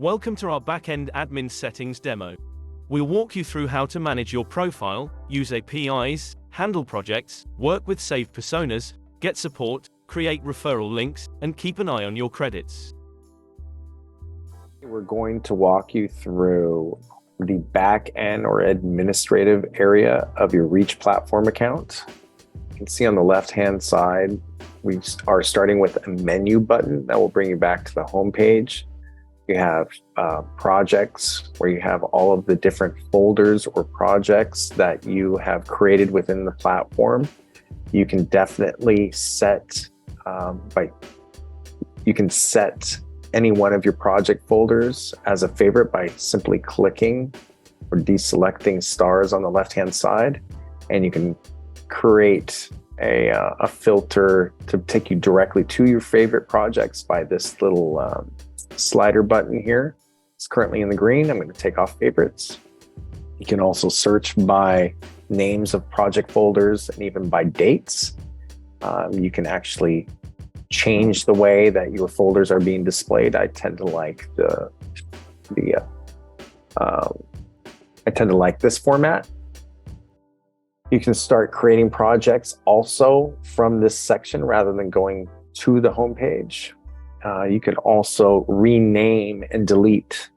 Welcome to our Backend admin settings demo. We'll walk you through how to manage your profile, use APIs, handle projects, work with saved personas, get support, create referral links, and keep an eye on your credits. We're going to walk you through the back-end or administrative area of your Reach platform account. You can see on the left-hand side, we are starting with a menu button that will bring you back to the home page. You have projects where you have all of the different folders or projects that you have created within the platform. You can definitely set any one of your project folders as a favorite by simply clicking or deselecting stars on the left-hand side, and you can create a filter to take you directly to your favorite projects by this little slider button here. It's currently in the green. I'm going to take off favorites. You can also search by names of project folders and even by dates. You can actually change the way that your folders are being displayed. I tend to like this format. You can start creating projects also from this section rather than going to the home page. You can also rename and delete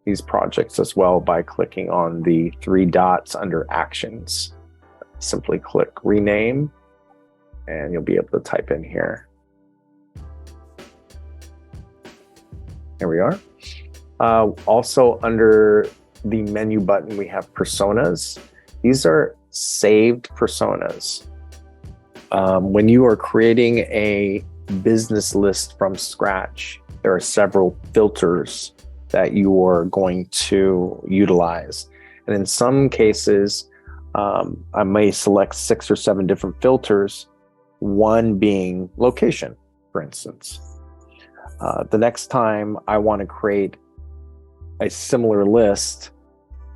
these projects as well by clicking on the three dots under Actions. Simply click Rename, and you'll be able to type in here. Here we are. Also under the menu button, we have personas. These are saved personas. When you are creating a business list from scratch, there are several filters that you are going to utilize. And in some cases, I may select 6 or 7 different filters, one being location, for instance. The next time I want to create a similar list,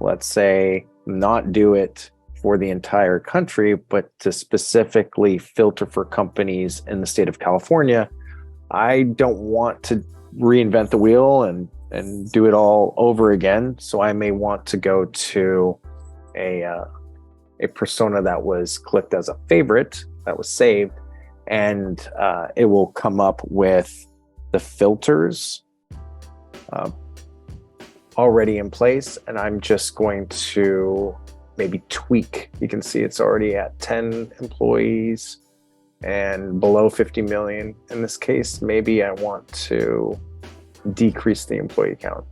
let's say not do it for the entire country, but to specifically filter for companies in the state of California, I don't want to reinvent the wheel and do it all over again. So I may want to go to a persona that was clicked as a favorite, that was saved, and it will come up with the filters already in place, and I'm just going to maybe tweak. You can see it's already at 10 employees and below 50 million. In this case, maybe I want to decrease the employee count.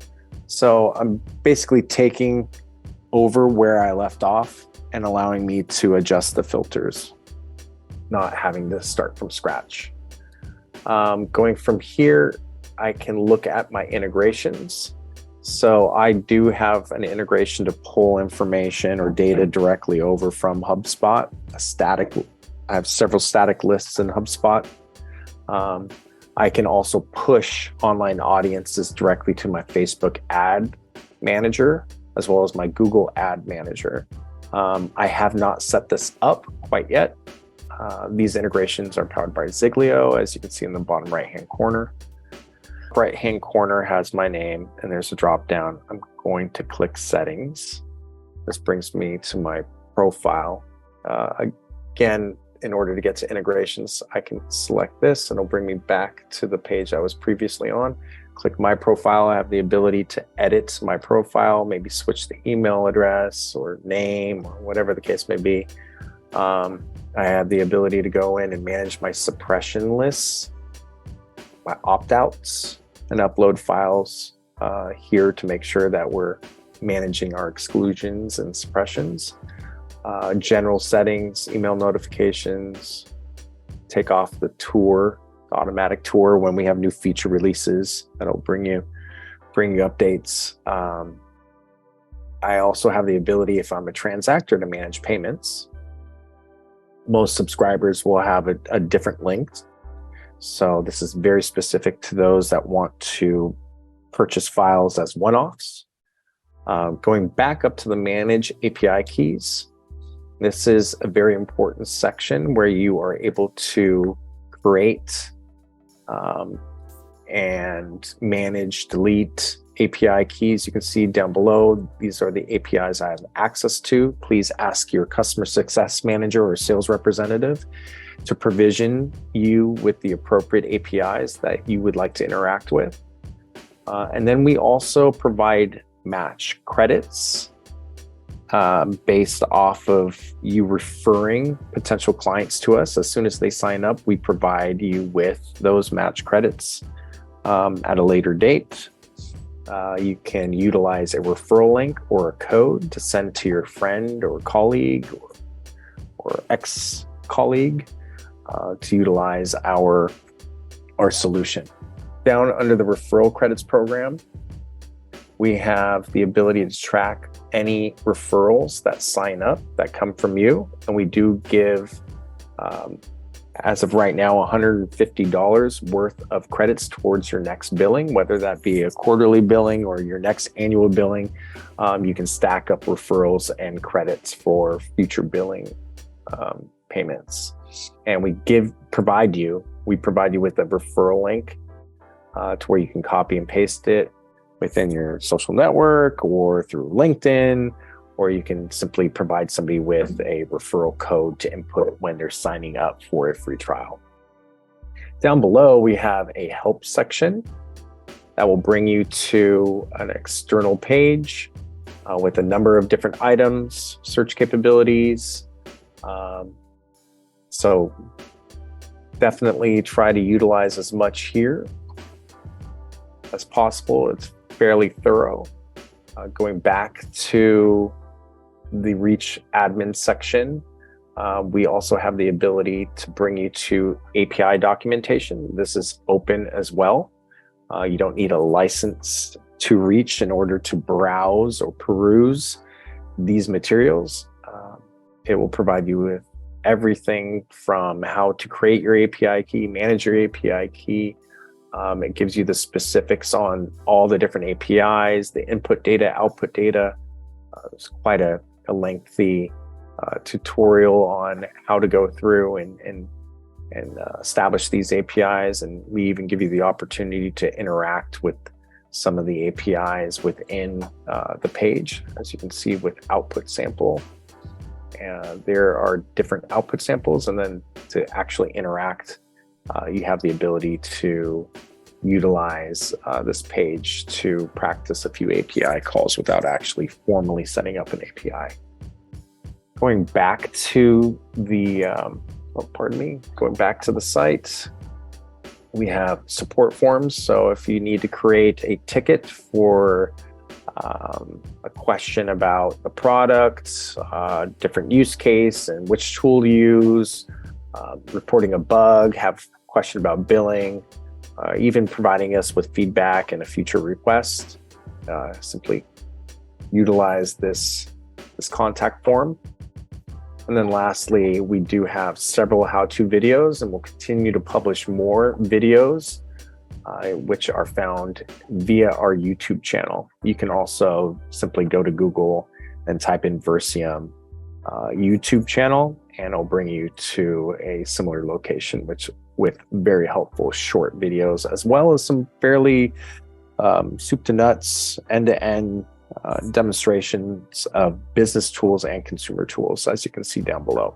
So I'm basically taking over where I left off and allowing me to adjust the filters, not having to start from scratch. Going from here, I can look at my integrations. So I do have an integration to pull information or data directly over from HubSpot. I have several static lists in HubSpot. I can also push online audiences directly to my Facebook ad manager, as well as my Google ad manager. I have not set this up quite yet. These integrations are powered by Ziglio, as you can see in the bottom right-hand corner. Right-hand corner has my name, and there's a drop down. I'm going to click Settings. This brings me to my profile. Again, in order to get to integrations, I can select this, and it'll bring me back to the page I was previously on. Click My Profile. I have the ability to edit my profile, maybe switch the email address or name or whatever the case may be. I have the ability to go in and manage my suppression lists, my opt-outs, and upload files here to make sure that we're managing our exclusions and suppressions. General settings, email notifications, take off the automatic tour when we have new feature releases. That'll bring you updates. I also have the ability, if I'm a transactor, to manage payments. Most subscribers will have a different link. So this is very specific to those that want to purchase files as one-offs. Going back up to the Manage API keys. This is a very important section where you are able to create and manage, delete, API keys you can see down below. These are the APIs I have access to. Please ask your customer success manager or sales representative to provision you with the appropriate APIs that you would like to interact with. And then we also provide match credits based off of you referring potential clients to us. As soon as they sign up, we provide you with those match credits at a later date. You can utilize a referral link or a code to send to your friend or colleague or ex-colleague to utilize our solution. Down under the referral credits program, we have the ability to track any referrals that sign up that come from you. And we do give, as of right now, $150 worth of credits towards your next billing, whether that be a quarterly billing or your next annual billing. You can stack up referrals and credits for future billing payments. And we provide you with a referral link to where you can copy and paste it within your social network or through LinkedIn, or you can simply provide somebody with a referral code to input when they're signing up for a free trial. Down below, we have a help section that will bring you to an external page with a number of different items, search capabilities. So definitely try to utilize as much here as possible. It's fairly thorough. Going back to the Reach admin section, we also have the ability to bring you to API documentation. This is open as well. You don't need a license to Reach in order to browse or peruse these materials. It will provide you with everything from how to create your API key, manage your API key. It gives you the specifics on all the different APIs, the input data, output data. There's quite a lengthy tutorial on how to go through and establish these APIs. And we even give you the opportunity to interact with some of the APIs within the page, as you can see with output sample. And there are different output samples, and then to actually interact, you have the ability to utilize this page to practice a few API calls without actually formally setting up an API. Going back to the, going back to the site, we have support forms. So if you need to create a ticket for a question about the product, different use case and which tool to use, reporting a bug, have a question about billing, even providing us with feedback and a future request, simply utilize this contact form. And then lastly, we do have several how-to videos, and we'll continue to publish more videos which are found via our YouTube channel. You can also simply go to Google and type in Versium YouTube channel, and it'll bring you to a similar location, with very helpful short videos, as well as some fairly soup to nuts, end-to-end demonstrations of business tools and consumer tools, as you can see down below.